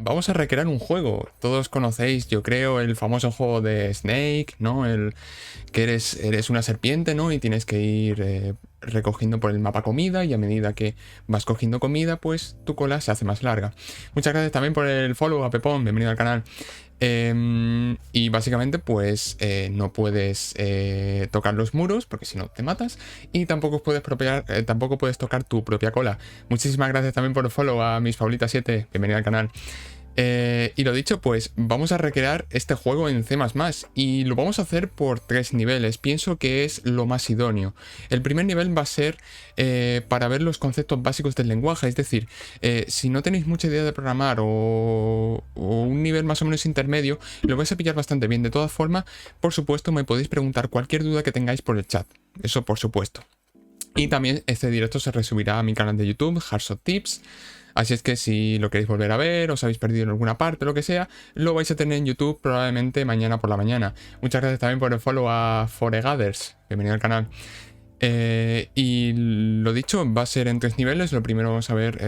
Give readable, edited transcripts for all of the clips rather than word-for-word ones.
Vamos a recrear un juego. Todos conocéis, yo creo, el famoso juego de Snake, ¿no? El que eres una serpiente, ¿no? Y tienes que ir recogiendo por el mapa comida y a medida que vas cogiendo comida, pues tu cola se hace más larga. Muchas gracias también por el follow a Pepón, bienvenido al canal. Y básicamente pues no puedes tocar los muros porque si no te matas y tampoco tampoco puedes tocar tu propia cola. Muchísimas gracias también por el follow a Miss Paulita7, bienvenida al canal. Y lo dicho, pues vamos a recrear este juego en C++ y lo vamos a hacer por 3 niveles. Pienso que es lo más idóneo. El primer nivel va a ser para ver los conceptos básicos del lenguaje, es decir, si no tenéis mucha idea de programar o un nivel más o menos intermedio, lo vais a pillar bastante bien. De todas formas, por supuesto, me podéis preguntar cualquier duda que tengáis por el chat. Eso por supuesto. Y también este directo se resubirá a mi canal de YouTube, Hardshot Tips. Así es que si lo queréis volver a ver, os habéis perdido en alguna parte, lo que sea, lo vais a tener en YouTube probablemente mañana por la mañana. Muchas gracias también por el follow a Foregaders. Bienvenido al canal. Y lo dicho, va a ser en 3 niveles. Lo primero vamos a ver,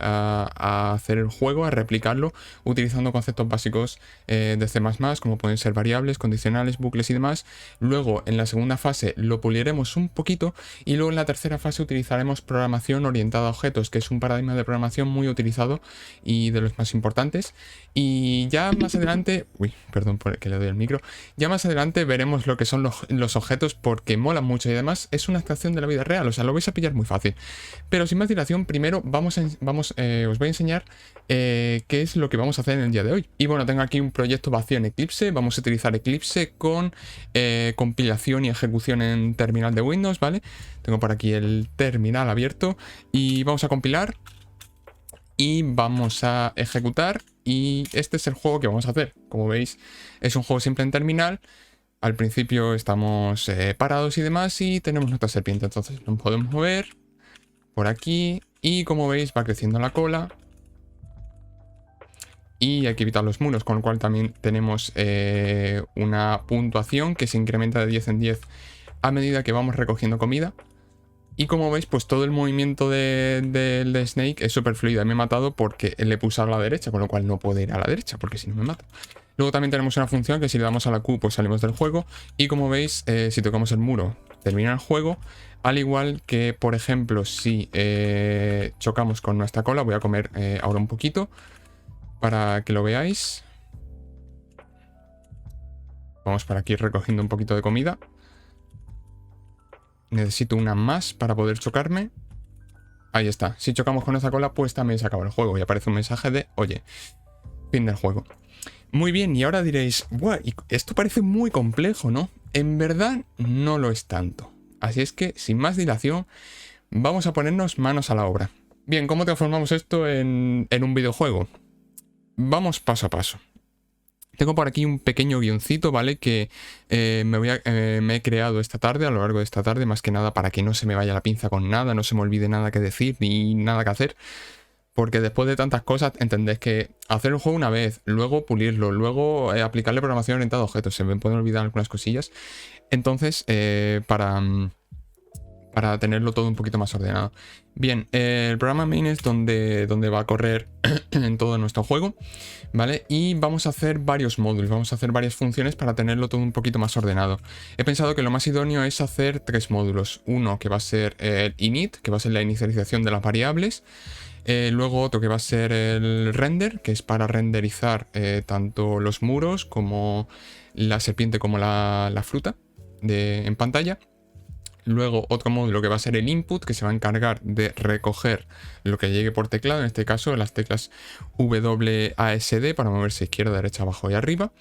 a hacer el juego, a replicarlo, utilizando conceptos básicos de C++, como pueden ser variables, condicionales, bucles y demás. Luego, en la segunda fase, lo puliremos un poquito y luego en la tercera fase utilizaremos programación orientada a objetos, que es un paradigma de programación muy utilizado y de los más importantes. Y ya más adelante, perdón por que le doy el micro, ya más adelante veremos lo que son los objetos porque molan mucho y además es una abstracción de la vida real, o sea, lo vais a pillar muy fácil. Pero sin más dilación, primero os voy a enseñar qué es lo que vamos a hacer en el día de hoy. Y bueno, tengo aquí un proyecto vacío en Eclipse, vamos a utilizar Eclipse con compilación y ejecución en terminal de Windows, ¿vale? Tengo por aquí el terminal abierto y vamos a compilar y vamos a ejecutar y este es el juego que vamos a hacer. Como veis, es un juego simple en terminal. Al principio estamos parados y demás y tenemos nuestra serpiente, entonces nos podemos mover por aquí y como veis va creciendo la cola y hay que evitar los muros, con lo cual también tenemos una puntuación que se incrementa de 10 en 10 a medida que vamos recogiendo comida. Y como veis, pues todo el movimiento del Snake es súper fluido. Me he matado porque le he pulsado a la derecha, con lo cual no puedo ir a la derecha, porque si no me mato. Luego también tenemos una función que si le damos a la Q, pues salimos del juego. Y como veis, si tocamos el muro, termina el juego. Al igual que, por ejemplo, si chocamos con nuestra cola, voy a comer ahora un poquito para que lo veáis. Vamos para aquí recogiendo un poquito de comida. Necesito una más para poder chocarme. Ahí está. Si chocamos con nuestra cola, pues también se acaba el juego. Y aparece un mensaje de, oye, fin del juego. Muy bien, y ahora diréis, buah, esto parece muy complejo, ¿no? En verdad, no lo es tanto. Así es que, sin más dilación, vamos a ponernos manos a la obra. Bien, ¿cómo transformamos esto en un videojuego? Vamos paso a paso. Tengo por aquí un pequeño guioncito, ¿vale? Que me he creado esta tarde, a lo largo de esta tarde, más que nada para que no se me vaya la pinza con nada, no se me olvide nada que decir ni nada que hacer. Porque después de tantas cosas, entendés que hacer un juego una vez, luego pulirlo, luego aplicarle programación orientada a objetos, se me pueden olvidar algunas cosillas. Entonces, para tenerlo todo un poquito más ordenado. Bien, el programa main es donde va a correr en todo nuestro juego, ¿vale? Y vamos a hacer varios módulos, vamos a hacer varias funciones para tenerlo todo un poquito más ordenado. He pensado que lo más idóneo es hacer 3 módulos. Uno que va a ser el init, que va a ser la inicialización de las variables. Luego otro que va a ser el render, que es para renderizar tanto los muros como la serpiente como la fruta en pantalla. Luego otro módulo que va a ser el input, que se va a encargar de recoger lo que llegue por teclado, en este caso las teclas WASD para moverse izquierda, derecha, abajo y arriba.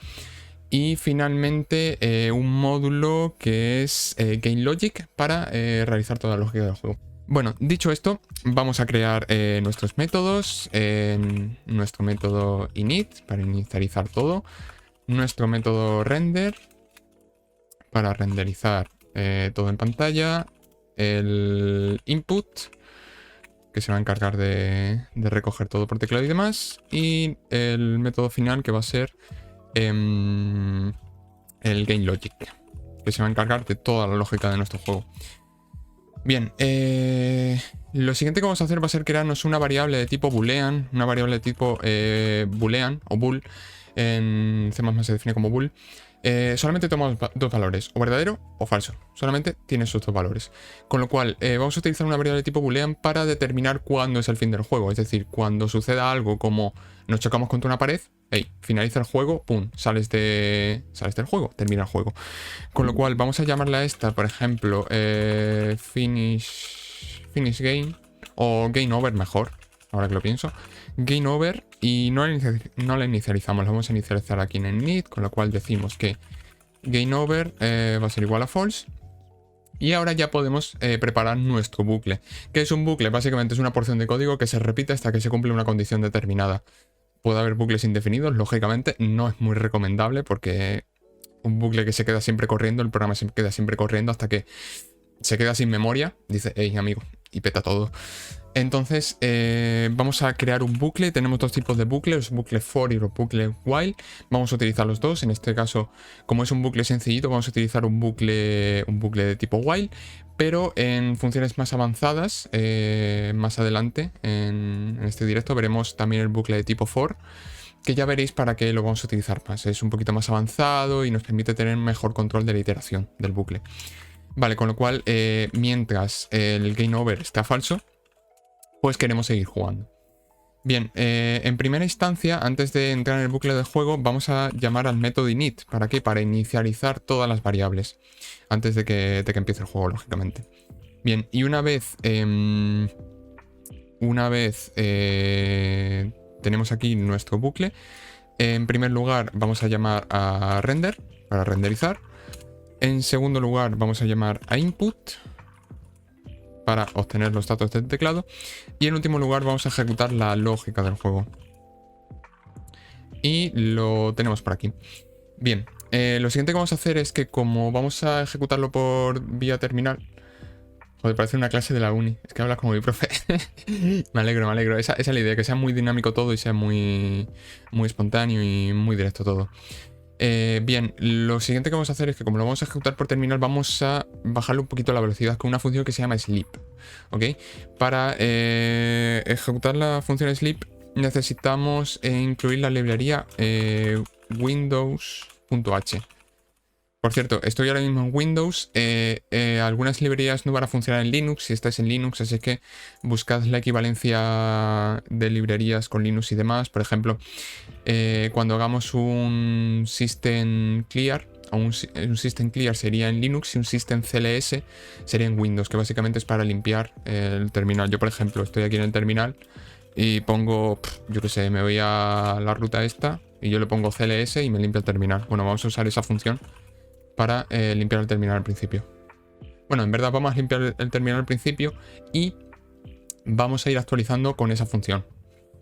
Y finalmente un módulo que es GameLogic para realizar toda la lógica del juego. Bueno, dicho esto, vamos a crear nuestros métodos. Nuestro método init para inicializar todo. Nuestro método render para renderizar todo en pantalla. El input, que se va a encargar de recoger todo por teclado y demás. Y el método final, que va a ser el GameLogic, que se va a encargar de toda la lógica de nuestro juego. Bien, lo siguiente que vamos a hacer va a ser crearnos una variable de tipo boolean, una variable de tipo boolean o bool, en C++ se define como bool. Solamente tomamos dos valores, o verdadero o falso. Solamente tiene esos dos valores. Con lo cual, vamos a utilizar una variable de tipo boolean para determinar cuándo es el fin del juego. Es decir, cuando suceda algo como nos chocamos contra una pared, hey, finaliza el juego, pum, sales del juego, termina el juego. Con lo cual, vamos a llamarla a esta, por ejemplo, finish game, o game over mejor, ahora que lo pienso. Game over, y no la inicializamos, la vamos a inicializar aquí en el init, con lo cual decimos que game over va a ser igual a false. Y ahora ya podemos preparar nuestro bucle. ¿Qué es un bucle? Básicamente es una porción de código que se repite hasta que se cumple una condición determinada. Puede haber bucles indefinidos, lógicamente no es muy recomendable porque un bucle que se queda siempre corriendo, el programa se queda siempre corriendo hasta que se queda sin memoria, dice, hey amigo, y peta todo. Entonces vamos a crear un bucle. Tenemos dos tipos de bucles, los bucles for y los bucles while. Vamos a utilizar los dos. En este caso, como es un bucle sencillito, vamos a utilizar un bucle de tipo while, pero en funciones más avanzadas, más adelante en este directo veremos también el bucle de tipo for, que ya veréis para qué lo vamos a utilizar más. Es un poquito más avanzado y nos permite tener mejor control de la iteración del bucle. Vale, con lo cual, mientras el game over está falso, pues queremos seguir jugando. Bien, en primera instancia, antes de entrar en el bucle de juego, vamos a llamar al método init. ¿Para qué? Para inicializar todas las variables, antes de que empiece el juego, lógicamente. Bien, y una vez tenemos aquí nuestro bucle, en primer lugar vamos a llamar a render, para renderizar. En segundo lugar vamos a llamar a input, para obtener los datos del teclado. Y en último lugar vamos a ejecutar la lógica del juego. Y lo tenemos por aquí. Bien, lo siguiente que vamos a hacer es que como vamos a ejecutarlo por vía terminal... Joder, parece una clase de la uni. Es que hablas como mi profe. Me alegro. Esa es la idea, que sea muy dinámico todo y sea muy espontáneo y muy directo todo. Bien, lo siguiente que vamos a hacer es que como lo vamos a ejecutar por terminal, vamos a bajarle un poquito la velocidad con una función que se llama sleep. ¿Ok? Para ejecutar la función sleep necesitamos incluir la librería windows.h. Por cierto, estoy ahora mismo en Windows. Algunas librerías no van a funcionar en Linux si estáis en Linux, así que buscad la equivalencia de librerías con Linux y demás. Por ejemplo, cuando hagamos un system clear, o un system clear sería en Linux y un system CLS sería en Windows, que básicamente es para limpiar el terminal. Yo, por ejemplo, estoy aquí en el terminal y pongo, yo qué sé, me voy a la ruta esta y yo le pongo CLS y me limpia el terminal. Bueno, vamos a usar esa función para limpiar el terminal al principio. Bueno, en verdad vamos a limpiar el terminal al principio y vamos a ir actualizando con esa función.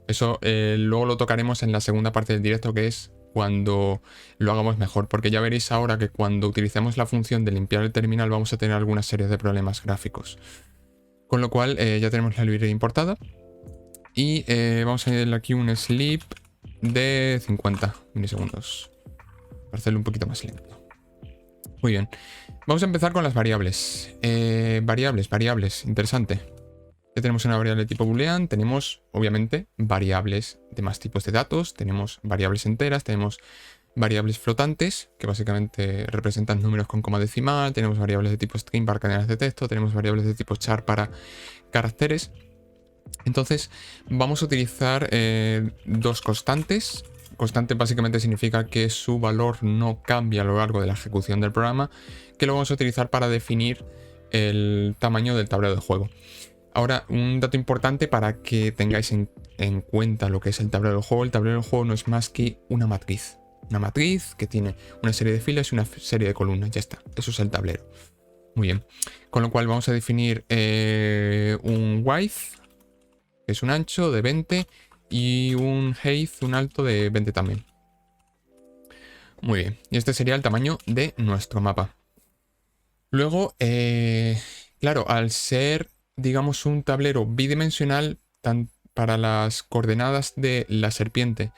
Eso luego lo tocaremos en la segunda parte del directo, que es cuando lo hagamos mejor, porque ya veréis ahora que cuando utilicemos la función de limpiar el terminal vamos a tener alguna serie de problemas gráficos. Con lo cual ya tenemos la librería importada y vamos a añadirle aquí un sleep de 50 milisegundos para hacerlo un poquito más lento. Muy bien, vamos a empezar con las variables. Variables, interesante. Ya tenemos una variable de tipo boolean, tenemos obviamente variables de más tipos de datos, tenemos variables enteras, tenemos variables flotantes, que básicamente representan números con coma decimal, tenemos variables de tipo string para cadenas de texto, tenemos variables de tipo char para caracteres. Entonces vamos a utilizar dos constantes. Constante básicamente significa que su valor no cambia a lo largo de la ejecución del programa, que lo vamos a utilizar para definir el tamaño del tablero de juego. Ahora, un dato importante para que tengáis en cuenta lo que es el tablero del juego. El tablero del juego no es más que una matriz. Una matriz que tiene una serie de filas y una serie de columnas. Ya está, eso es el tablero. Muy bien. Con lo cual vamos a definir un width, que es un ancho de 20, y un height, un alto de 20 también. Muy bien. Y este sería el tamaño de nuestro mapa. Luego, claro, al ser, digamos, un tablero bidimensional, para las coordenadas de la serpiente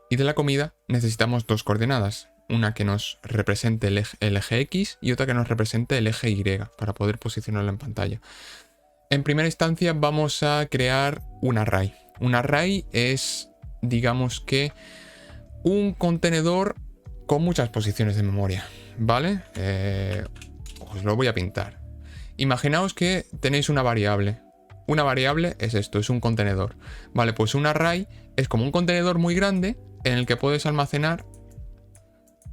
y de la comida, necesitamos dos coordenadas. una que nos represente el eje X y otra que nos represente el eje Y, para poder posicionarlo en pantalla. En primera instancia vamos a crear un array. Un array es, digamos que, un contenedor con muchas posiciones de memoria, ¿vale? Os lo voy a pintar. Imaginaos que tenéis una variable. Una variable es esto, es un contenedor. Vale, pues un array es como un contenedor muy grande en el que puedes almacenar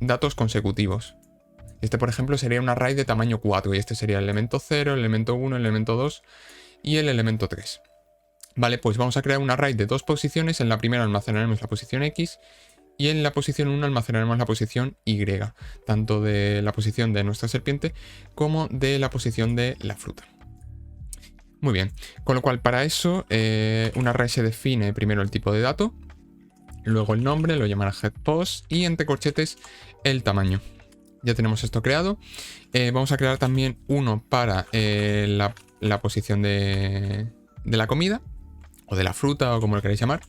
datos consecutivos. Este, por ejemplo, sería un array de tamaño 4 y este sería el elemento 0, el elemento 1, el elemento 2 y el elemento 3. Vale, pues vamos a crear un array de 2 posiciones. En la primera almacenaremos la posición X y en la posición 1 almacenaremos la posición Y, tanto de la posición de nuestra serpiente como de la posición de la fruta. Muy bien, con lo cual para eso un array se define primero el tipo de dato, luego el nombre, lo llamará getPos y entre corchetes el tamaño. Ya tenemos esto creado. Vamos a crear también uno para la posición de la comida o de la fruta o como lo queráis llamar.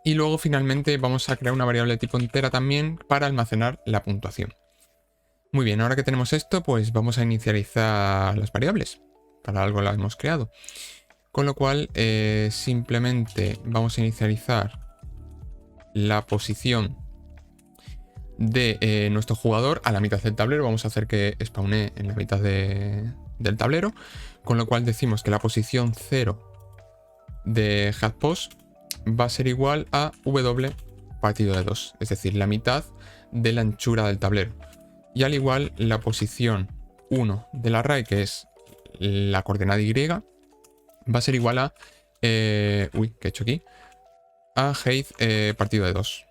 Y luego finalmente vamos a crear una variable de tipo entera también para almacenar la puntuación. Muy bien, ahora que tenemos esto, pues vamos a inicializar las variables. Para algo las hemos creado. Con lo cual simplemente vamos a inicializar la posición de nuestro jugador a la mitad del tablero. Vamos a hacer que spawnee en la mitad del tablero. Con lo cual decimos que la posición 0 de getPos va a ser igual a w partido de 2, es decir, la mitad de la anchura del tablero. Y al igual la posición 1 del array, que es la coordenada Y, va a ser igual a ¿qué he hecho aquí? A height partido de 2.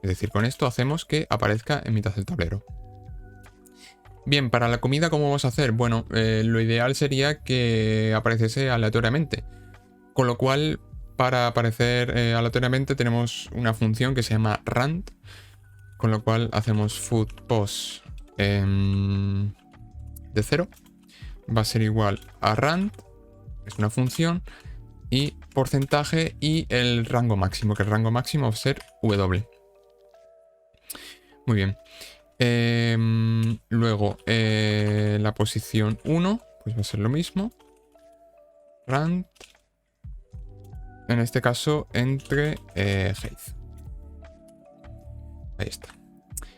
Es decir, con esto hacemos que aparezca en mitad del tablero. Bien, para la comida, ¿cómo vamos a hacer? Bueno, lo ideal sería que apareciese aleatoriamente. Con lo cual, para aparecer aleatoriamente tenemos una función que se llama rand. Con lo cual hacemos foodPos de 0. Va a ser igual a rand, es una función, y porcentaje y el rango máximo, que el rango máximo va a ser w. Muy bien. Luego, la posición 1, pues va a ser lo mismo. Rand. En este caso, entre height. Ahí está.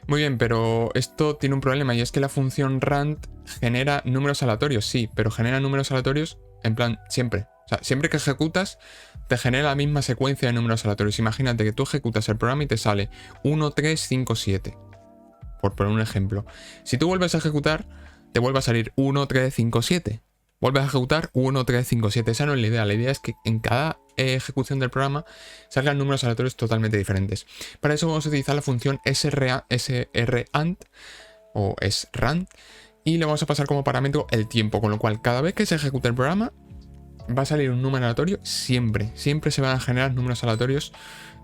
Muy bien, pero esto tiene un problema y es que la función rand genera números aleatorios, sí, pero genera números aleatorios en plan siempre. O sea, siempre que ejecutas, te genera la misma secuencia de números aleatorios. Imagínate que tú ejecutas el programa y te sale 1, 3, 5, 7. Por poner un ejemplo. Si tú vuelves a ejecutar, te vuelve a salir 1, 3, 5, 7. Vuelves a ejecutar 1, 3, 5, 7. Esa no es la idea. La idea es que en cada ejecución del programa salgan números aleatorios totalmente diferentes. Para eso vamos a utilizar la función srand o srand y le vamos a pasar como parámetro el tiempo, con lo cual cada vez que se ejecute el programa va a salir un número aleatorio siempre. Siempre se van a generar números aleatorios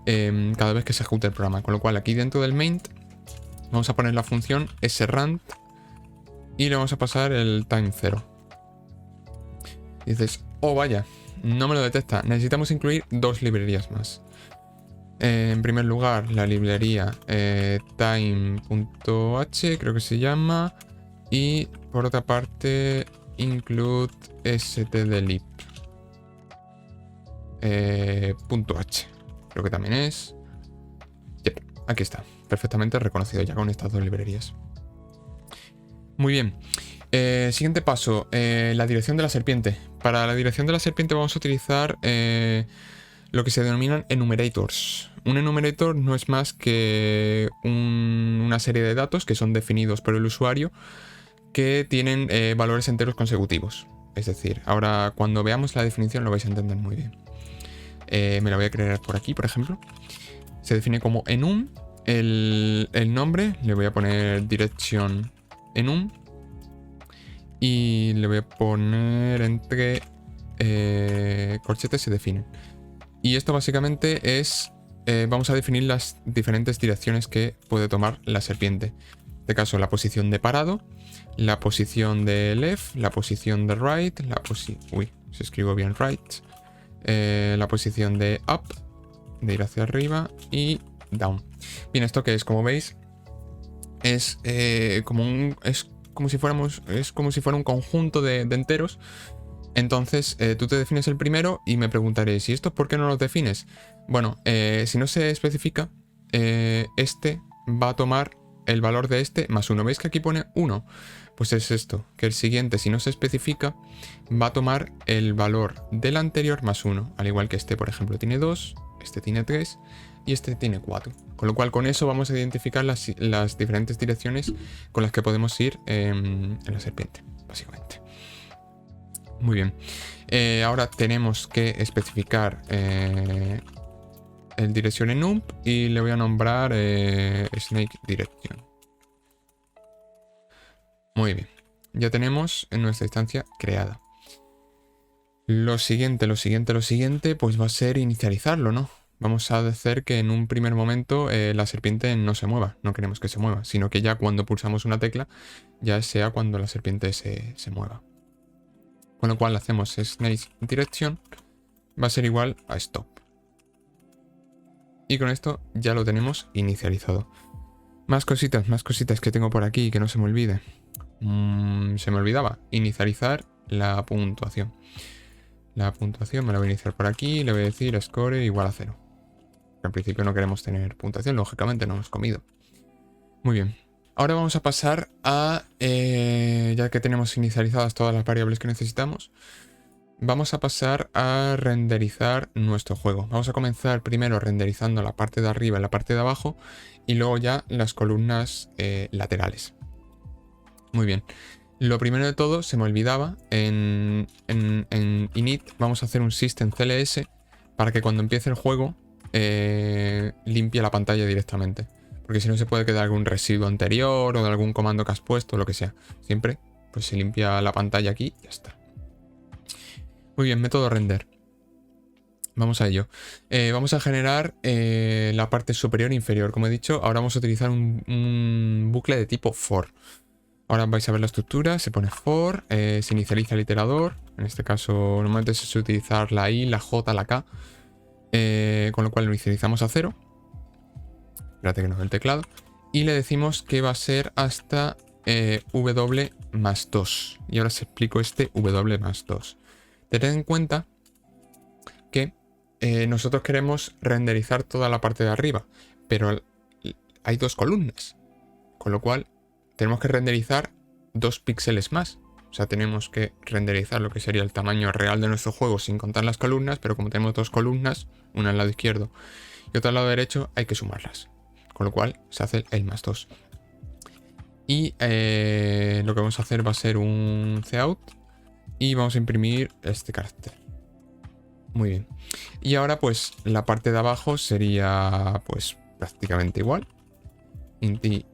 cada vez que se ejecute el programa. Con lo cual aquí dentro del main vamos a poner la función srand y le vamos a pasar el time 0. Y dices, oh vaya, no me lo detecta. Necesitamos incluir 2 librerías más. En primer lugar, la librería time.h, creo que se llama. Y por otra parte, include stdlib. .h. Creo que también es. Yep, aquí está. Perfectamente reconocido ya con estas 2 librerías. Muy bien. Siguiente paso, la dirección de la serpiente. Para la dirección de la serpiente vamos a utilizar lo que se denominan enumerators. Un enumerator no es más que una serie de datos que son definidos por el usuario que tienen valores enteros consecutivos. Es decir, ahora cuando veamos la definición lo vais a entender muy bien. Me la voy a crear por aquí, por ejemplo. Se define como enum. El nombre le voy a poner direction enum. Y le voy a poner entre corchetes se definen. Y esto básicamente es, vamos a definir las diferentes direcciones que puede tomar la serpiente. En este caso la posición de parado, la posición de left, la posición de right, se escribo bien right, la posición de up, de ir hacia arriba y down. Bien, ¿esto qué es? Como veis, es como si fuera un conjunto de enteros. Entonces tú te defines el primero y me preguntaréis, ¿y esto por qué no lo defines? Bueno, si no se especifica, este va a tomar el valor de este más 1. ¿Veis que aquí pone 1? Pues es esto, que el siguiente, si no se especifica, va a tomar el valor del anterior más 1. Al igual que este, por ejemplo, tiene 2, este tiene 3 y este tiene 4. Con lo cual, con eso vamos a identificar las diferentes direcciones con las que podemos ir en la serpiente, básicamente. Muy bien. Ahora tenemos que especificar el dirección en NUMP y le voy a nombrar Snake Direction. Muy bien. Ya tenemos en nuestra instancia creada. Lo siguiente, pues va a ser inicializarlo, ¿no? Vamos a hacer que en un primer momento la serpiente no se mueva. No queremos que se mueva, sino que ya cuando pulsamos una tecla, ya sea cuando la serpiente se mueva. Con lo cual hacemos Snake Direction, va a ser igual a Stop. Y con esto ya lo tenemos inicializado. Más cositas que tengo por aquí que no se me olvide. Se me olvidaba inicializar la puntuación. La puntuación me la voy a iniciar por aquí. Le voy a decir score igual a 0. En principio no queremos tener puntuación, lógicamente no hemos comido. Muy bien. Ahora vamos a pasar a, ya que tenemos inicializadas todas las variables que necesitamos, vamos a pasar a renderizar nuestro juego. Vamos a comenzar primero renderizando la parte de arriba y la parte de abajo y luego ya las columnas laterales. Muy bien. Lo primero de todo, se me olvidaba, en init vamos a hacer un system CLS para que cuando empiece el juego limpie la pantalla directamente. Porque si no se puede quedar algún residuo anterior o de algún comando que has puesto o lo que sea. Siempre pues se limpia la pantalla aquí y ya está. Muy bien, método render. Vamos a ello. Vamos a generar la parte superior e inferior. Como he dicho, ahora vamos a utilizar un bucle de tipo for. Ahora vais a ver la estructura, se pone for, se inicializa el iterador. En este caso, normalmente se suele utilizar la i, la j, la k. Con lo cual lo inicializamos a 0. Espérate que no veo el teclado. Y le decimos que va a ser hasta w más 2. Y ahora os explico este w más 2. Tened en cuenta que nosotros queremos renderizar toda la parte de arriba, pero hay 2 columnas, con lo cual tenemos que renderizar 2 píxeles más. O sea, tenemos que renderizar lo que sería el tamaño real de nuestro juego sin contar las columnas, pero como tenemos 2 columnas, una al lado izquierdo y otra al lado derecho, hay que sumarlas. Con lo cual se hace el más 2. Y lo que vamos a hacer va a ser un cout y vamos a imprimir este carácter. Muy bien. Y ahora pues la parte de abajo sería pues prácticamente igual. Int i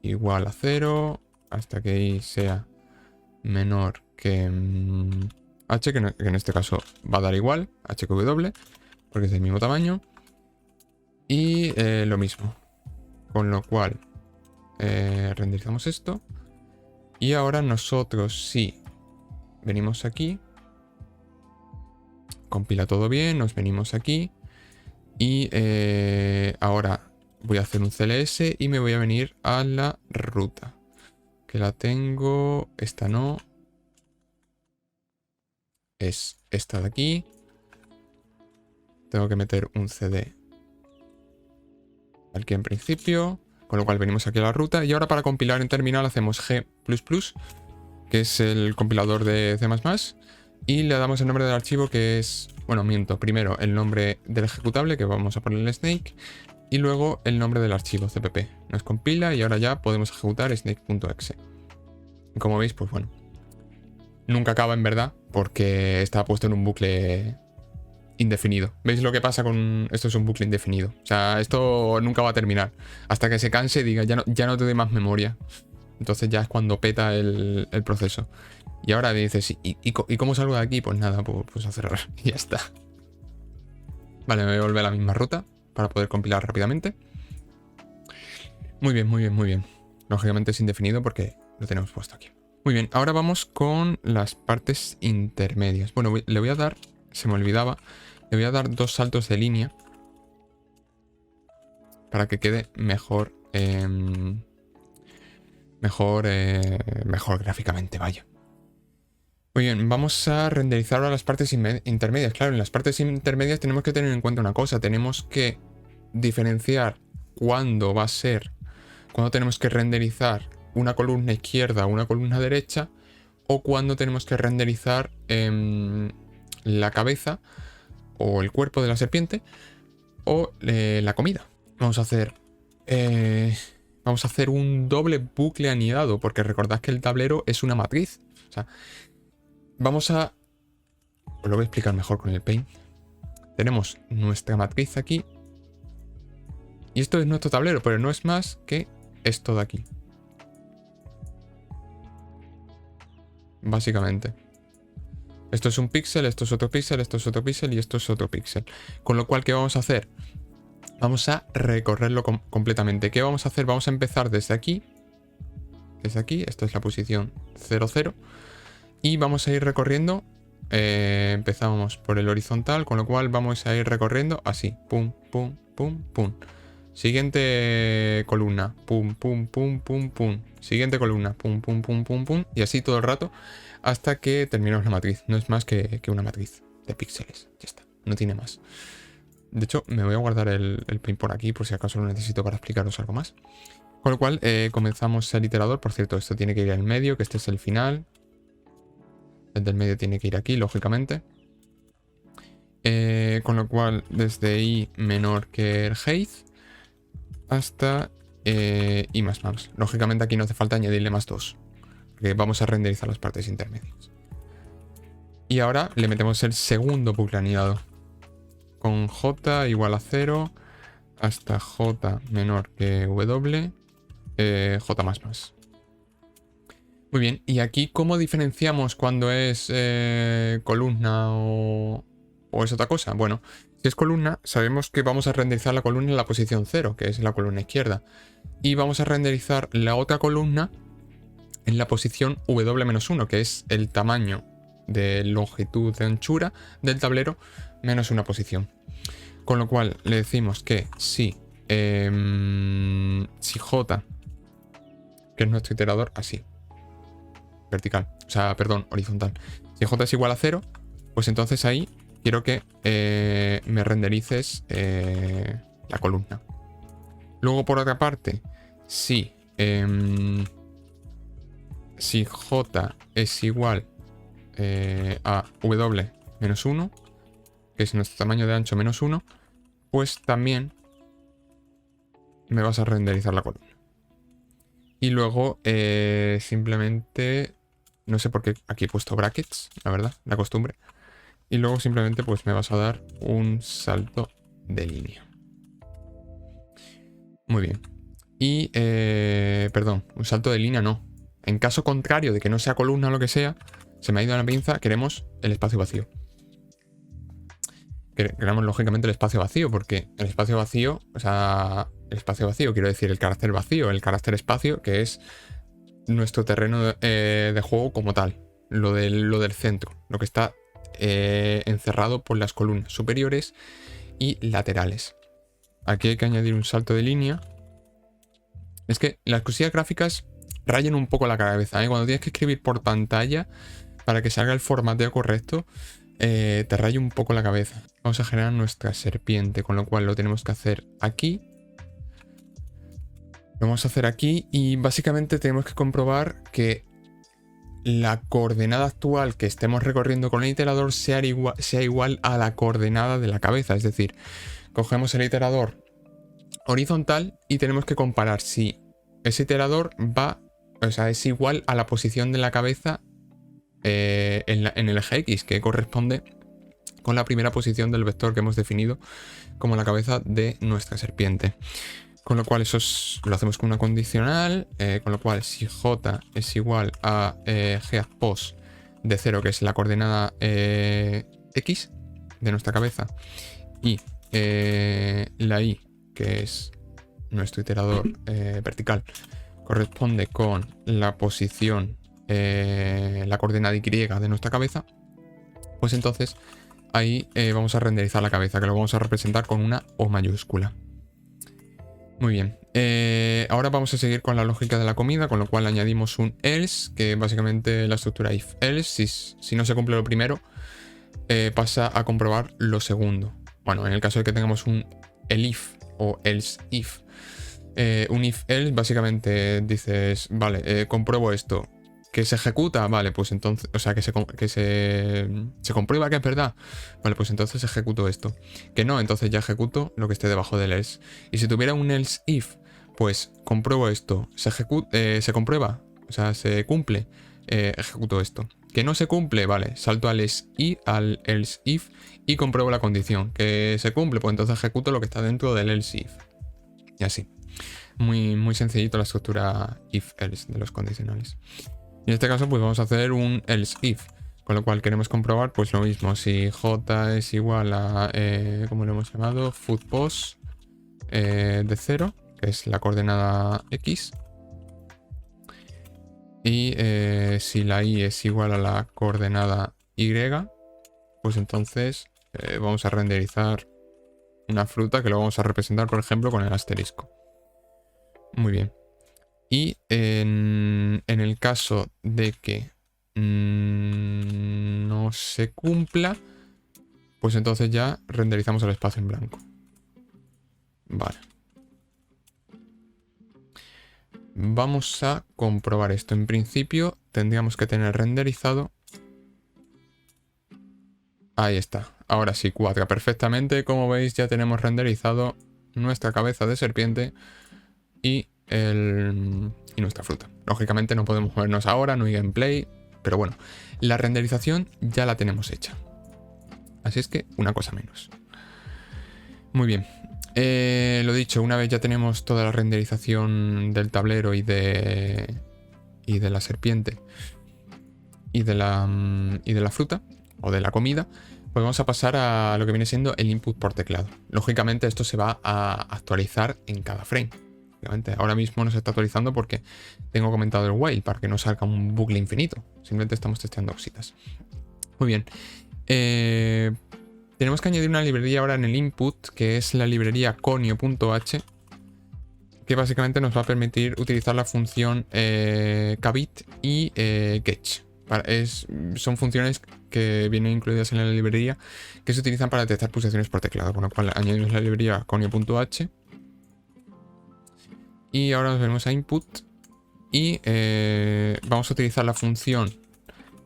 igual a 0 hasta que i sea menor que h, que en este caso va a dar igual, h que w, porque es del mismo tamaño. Y lo mismo. Con lo cual renderizamos esto. Y ahora nosotros sí venimos aquí. Compila todo bien, nos venimos aquí. Y ahora voy a hacer un CLS y me voy a venir a la ruta. Que la tengo... Esta no. Es esta de aquí. Tengo que meter un CD aquí en principio. Con lo cual venimos aquí a la ruta. Y ahora para compilar en terminal hacemos G++, que es el compilador de C++. Y le damos el nombre del archivo que es... Bueno, miento. Primero el nombre del ejecutable, que vamos a ponerle snake. Y luego el nombre del archivo, cpp. Nos compila y ahora ya podemos ejecutar snake.exe. Y como veis, pues bueno. Nunca acaba en verdad, porque está puesto en un bucle indefinido. ¿Veis lo que pasa con... Esto es un bucle indefinido. O sea, esto nunca va a terminar. Hasta que se canse y diga, ya no te doy más memoria. Entonces ya es cuando peta el proceso. Y ahora dices, ¿y cómo salgo de aquí? Pues nada, pues a cerrar. Y ya está. Vale, me voy a volver a la misma ruta para poder compilar rápidamente. Muy bien, muy bien, muy bien. Lógicamente es indefinido porque lo tenemos puesto aquí. Muy bien, ahora vamos con las partes intermedias. Bueno, le voy a dar, se me olvidaba, le voy a dar 2 saltos de línea para que quede mejor mejor gráficamente, vaya. Muy bien, vamos a renderizar ahora las partes intermedias. Claro, en las partes intermedias tenemos que tener en cuenta una cosa. Tenemos que diferenciar cuándo tenemos que renderizar una columna izquierda o una columna derecha, o cuándo tenemos que renderizar la cabeza o el cuerpo de la serpiente o la comida. Vamos a hacer un doble bucle anidado, porque recordad que el tablero es una matriz. O sea, os lo voy a explicar mejor con el Paint. Tenemos nuestra matriz aquí. Y esto es nuestro tablero, pero no es más que esto de aquí. Básicamente. Esto es un píxel, esto es otro píxel, esto es otro píxel y esto es otro píxel. Con lo cual, ¿qué vamos a hacer? Vamos a recorrerlo completamente. ¿Qué vamos a hacer? Vamos a empezar desde aquí. Desde aquí, esta es la posición 0, 0. Y vamos a ir recorriendo. Empezamos por el horizontal, con lo cual vamos a ir recorriendo así. Pum, pum, pum, pum. Siguiente columna. Pum, pum, pum, pum, pum. Siguiente columna. Pum, pum, pum, pum, pum. Y así todo el rato hasta que terminemos la matriz. No es más que una matriz de píxeles. Ya está. No tiene más. De hecho, me voy a guardar el Paint por aquí por si acaso lo necesito para explicaros algo más. Con lo cual, comenzamos el iterador. Por cierto, esto tiene que ir al medio, que este es el final. El del medio tiene que ir aquí, lógicamente. Con lo cual, desde I menor que el height hasta I más más. Lógicamente aquí no hace falta añadirle más 2, porque vamos a renderizar las partes intermedias. Y ahora le metemos el segundo bucle anidado. Con J igual a 0 hasta J menor que W, J más más. Muy bien, y aquí ¿cómo diferenciamos cuando es columna o es otra cosa? Bueno, si es columna, sabemos que vamos a renderizar la columna en la posición 0, que es la columna izquierda. Y vamos a renderizar la otra columna en la posición W-1, que es el tamaño de longitud de anchura del tablero menos una posición. Con lo cual le decimos que si J, que es nuestro iterador, así. Vertical, o sea, perdón, horizontal. Si J es igual a 0, pues entonces ahí quiero que me renderices la columna. Luego, por otra parte, si J es igual a W menos 1, que es nuestro tamaño de ancho menos 1, pues también me vas a renderizar la columna. Y luego simplemente, no sé por qué aquí he puesto brackets, la verdad, la costumbre. Y luego simplemente pues me vas a dar un salto de línea. Muy bien. Y, perdón, un salto de línea no. En caso contrario de que no sea columna o lo que sea, se me ha ido la pinza, queremos el espacio vacío. Queremos lógicamente el espacio vacío, porque el espacio vacío, o sea, el espacio vacío, quiero decir el carácter vacío, el carácter espacio, que es nuestro terreno de juego como tal, lo del centro, lo que está encerrado por las columnas superiores y laterales. Aquí hay que añadir un salto de línea. Es que las cosillas gráficas rayan un poco la cabeza, ¿eh? Cuando tienes que escribir por pantalla para que salga el formateo correcto, te raya un poco la cabeza. Vamos a generar nuestra serpiente, con lo cual lo tenemos que hacer aquí. Lo vamos a hacer aquí y básicamente tenemos que comprobar que la coordenada actual que estemos recorriendo con el iterador sea igual a la coordenada de la cabeza. Es decir, cogemos el iterador horizontal y tenemos que comparar si ese iterador es igual a la posición de la cabeza en el eje X, que corresponde con la primera posición del vector que hemos definido como la cabeza de nuestra serpiente. Con lo cual eso lo hacemos con una condicional, con lo cual si J es igual a G de 0, que es la coordenada X de nuestra cabeza, y la Y, que es nuestro iterador vertical, corresponde con la posición, la coordenada Y de nuestra cabeza, pues entonces ahí vamos a renderizar la cabeza, que lo vamos a representar con una O mayúscula. Muy bien. Ahora vamos a seguir con la lógica de la comida, con lo cual añadimos un else, que básicamente la estructura if else, si no se cumple lo primero, pasa a comprobar lo segundo. Bueno, en el caso de que tengamos un elif o else if. Un if else básicamente dices, vale, compruebo esto. ¿Que se ejecuta? Vale, pues entonces, o sea, que se comprueba que es verdad. Vale, pues entonces ejecuto esto. Que no, entonces ya ejecuto lo que esté debajo del else. Y si tuviera un else if, pues compruebo esto. Se comprueba, o sea, se cumple. Ejecuto esto. Que no se cumple, vale, salto al else if y compruebo la condición. Que se cumple, pues entonces ejecuto lo que está dentro del else if. Y así. Muy, muy sencillito la estructura if-else de los condicionales. Y en este caso pues vamos a hacer un else if, con lo cual queremos comprobar pues lo mismo, si j es igual a, ¿cómo lo hemos llamado? Foodpost de 0, que es la coordenada x, y si la y es igual a la coordenada y, pues entonces vamos a renderizar una fruta que lo vamos a representar, por ejemplo, con el asterisco. Muy bien. Y en el caso de que no se cumpla, pues entonces ya renderizamos el espacio en blanco. Vale. Vamos a comprobar esto. En principio tendríamos que tener renderizado. Ahí está. Ahora sí cuadra perfectamente. Como veis ya tenemos renderizado nuestra cabeza de serpiente y nuestra fruta. Lógicamente no podemos movernos ahora, no hay gameplay, pero bueno, la renderización ya la tenemos hecha. Así es que una cosa menos. Muy bien. Lo dicho, una vez ya tenemos toda la renderización del tablero y de la serpiente y de la fruta o de la comida, pues vamos a pasar a lo que viene siendo el input por teclado. Lógicamente esto se va a actualizar en cada frame. Ahora mismo no se está actualizando porque tengo comentado el while para que no salga un bucle infinito. Simplemente estamos testeando cositas. Muy bien. Tenemos que añadir una librería ahora en el input, que es la librería conio.h, que básicamente nos va a permitir utilizar la función cabit y getch. Son funciones que vienen incluidas en la librería que se utilizan para detectar pulsaciones por teclado, con lo cual añadimos la librería conio.h. Y ahora nos venimos a input y vamos a utilizar la función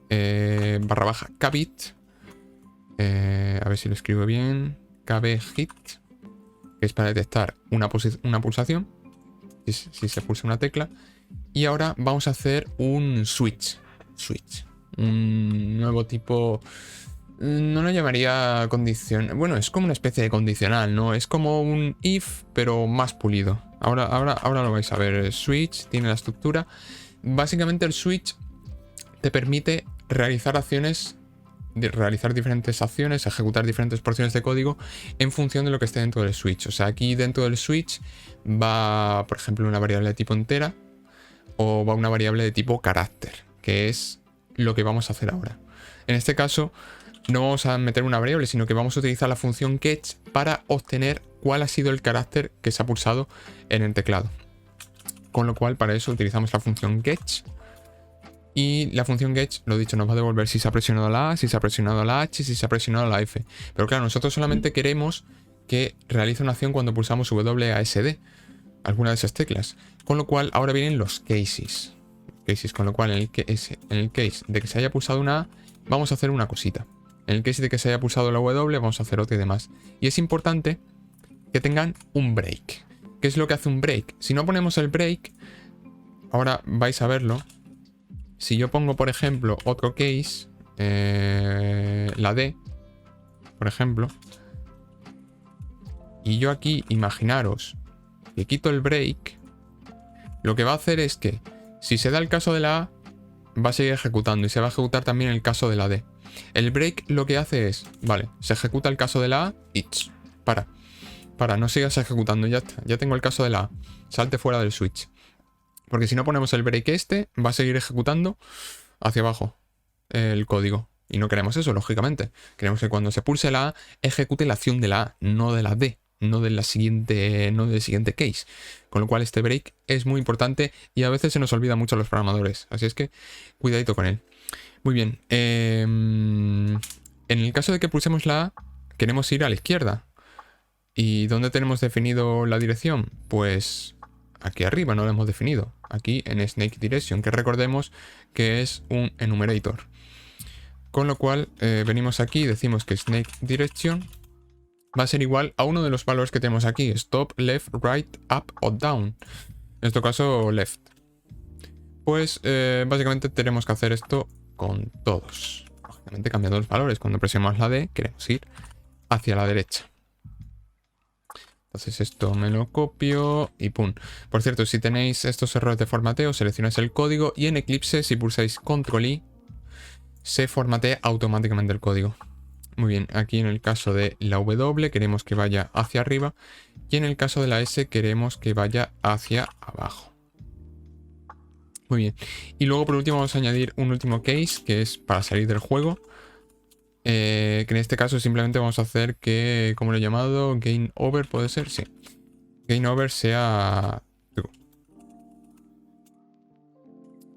/cabit, a ver si lo escribo bien, kbhit, que es para detectar una pulsación, si se pulsa una tecla. Y ahora vamos a hacer un switch, un nuevo tipo. No lo llamaría condición. Bueno, es como una especie de condicional, ¿no? Es como un if, pero más pulido. Ahora lo vais a ver. El switch tiene la estructura. Básicamente el switch te permite realizar diferentes acciones, ejecutar diferentes porciones de código en función de lo que esté dentro del switch. O sea, aquí dentro del switch va, por ejemplo, una variable de tipo entera o va una variable de tipo carácter, que es lo que vamos a hacer ahora. En este caso no vamos a meter una variable, sino que vamos a utilizar la función getch para obtener cuál ha sido el carácter que se ha pulsado en el teclado. Con lo cual, para eso utilizamos la función getch. Y la función getch, lo dicho, nos va a devolver si se ha presionado la A, si se ha presionado la H, si se ha presionado la F. Pero claro, nosotros solamente queremos que realice una acción cuando pulsamos WASD, alguna de esas teclas. Con lo cual, ahora vienen los cases. Con lo cual, en el case de que se haya pulsado una A, vamos a hacer una cosita. En el case de que se haya pulsado la W, vamos a hacer otra y demás. Y es importante que tengan un break. ¿Qué es lo que hace un break? Si no ponemos el break, ahora vais a verlo. Si yo pongo, por ejemplo, otro case, la D, por ejemplo, y yo aquí, imaginaros que quito el break, lo que va a hacer es que si se da el caso de la A, va a seguir ejecutando y se va a ejecutar también el caso de la D. El break lo que hace es, vale, se ejecuta el caso de la A y para, no sigas ejecutando, ya está, ya tengo el caso de la A, salte fuera del switch. Porque si no ponemos el break va a seguir ejecutando hacia abajo el código. Y no queremos eso, lógicamente. Queremos que cuando se pulse la A, ejecute la acción de la A, no de la D. no de la siguiente, no del siguiente case. Con lo cual este break es muy importante y a veces se nos olvida mucho a los programadores. Así es que cuidadito con él. Muy bien. En el caso de que pulsemos la A, queremos ir a la izquierda. ¿Y dónde tenemos definido la dirección? Pues aquí arriba no lo hemos definido. Aquí en Snake Direction, que recordemos que es un enumerator. Con lo cual venimos aquí y decimos que Snake Direction va a ser igual a uno de los valores que tenemos aquí. Stop, left, right, up o down. En este caso, left. Pues básicamente tenemos que hacer esto con todos. Lógicamente cambiando los valores. Cuando presionamos la D, queremos ir hacia la derecha. Entonces esto me lo copio y pum. Por cierto, si tenéis estos errores de formateo, seleccionáis el código y en Eclipse, si pulsáis Control I, se formatea automáticamente el código. Muy bien, aquí en el caso de la W queremos que vaya hacia arriba y en el caso de la S queremos que vaya hacia abajo. Muy bien. Y luego por último vamos a añadir un último case que es para salir del juego. Que en este caso simplemente vamos a hacer que, ¿cómo lo he llamado? Game over, ¿puede ser? Sí. Game over sea true.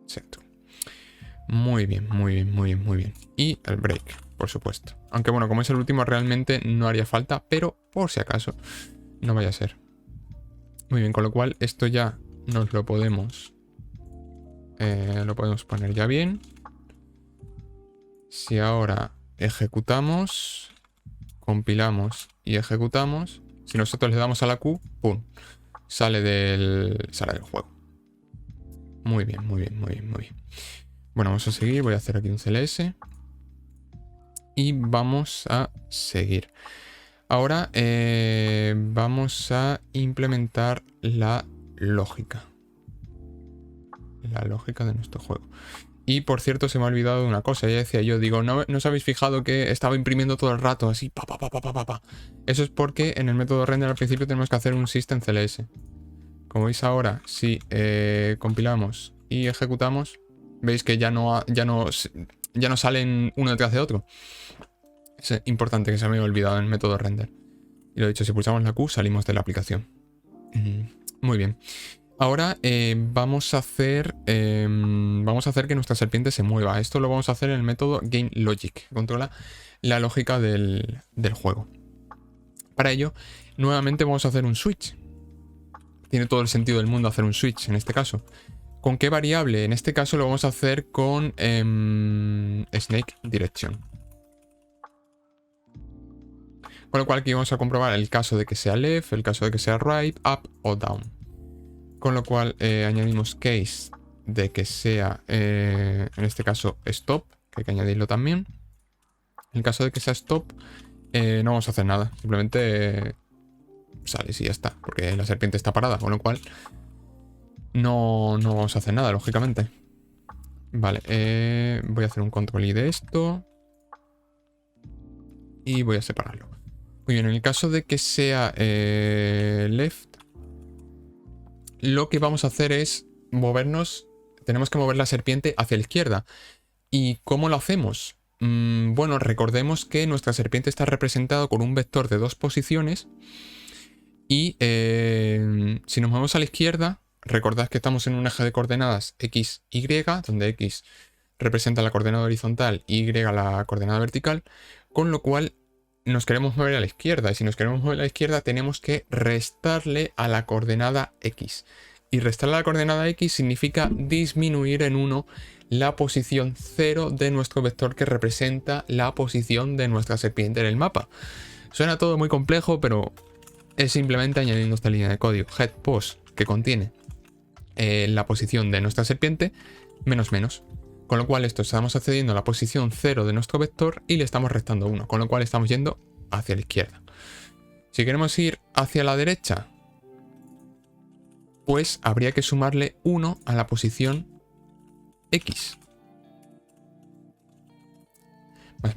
Sea true. Muy bien, muy bien, muy bien, muy bien. Y el break, por supuesto. Aunque bueno, como es el último realmente no haría falta, pero por si acaso no vaya a ser. Muy bien, con lo cual esto ya nos lo podemos poner ya bien. Si ahora ejecutamos, compilamos y ejecutamos, si nosotros le damos a la Q, ¡pum! Sale del juego. Muy bien, muy bien, muy bien, muy bien. Bueno, vamos a seguir. Voy a hacer aquí un CLS. Y vamos a seguir. Ahora vamos a implementar la lógica. La lógica de nuestro juego. Y por cierto, se me ha olvidado de una cosa. Ya decía yo, digo, ¿no os habéis fijado que estaba imprimiendo todo el rato así? Pa, pa, pa, pa, pa, pa. Eso es porque en el método render al principio tenemos que hacer un system CLS. Como veis ahora, si compilamos y ejecutamos, veis que ya no salen uno detrás de otro. Es importante, que se me haya olvidado en el método render. Y lo dicho, si pulsamos la Q salimos de la aplicación. Muy bien. Ahora vamos a hacer que nuestra serpiente se mueva. Esto lo vamos a hacer en el método GameLogic, que controla la lógica del juego. Para ello, nuevamente vamos a hacer un switch. Tiene todo el sentido del mundo hacer un switch en este caso. ¿Con qué variable? En este caso lo vamos a hacer con Snake Direction. Con lo cual aquí vamos a comprobar el caso de que sea left, el caso de que sea right, up o down. Con lo cual añadimos case de que sea, en este caso, stop, que hay que añadirlo también. En el caso de que sea stop, no vamos a hacer nada. Simplemente sale y ya está, porque la serpiente está parada, con lo cual no vamos a hacer nada, lógicamente. Vale, voy a hacer un control I de esto. Y voy a separarlo. Muy bien, en el caso de que sea left, lo que vamos a hacer es movernos. Tenemos que mover la serpiente hacia la izquierda. ¿Y cómo lo hacemos? Bueno, recordemos que nuestra serpiente está representada con un vector de 2 posiciones. Y si nos movemos a la izquierda, recordad que estamos en un eje de coordenadas X, Y, donde X representa la coordenada horizontal y Y la coordenada vertical. Con lo cual nos queremos mover a la izquierda. Y si nos queremos mover a la izquierda, tenemos que restarle a la coordenada X. Y restarle a la coordenada X significa disminuir en 1 la posición 0 de nuestro vector que representa la posición de nuestra serpiente en el mapa. Suena todo muy complejo, pero es simplemente añadiendo esta línea de código head pos que contiene la posición de nuestra serpiente menos menos. Con lo cual esto estamos accediendo a la posición 0 de nuestro vector y le estamos restando 1. Con lo cual estamos yendo hacia la izquierda. Si queremos ir hacia la derecha, pues habría que sumarle 1 a la posición X.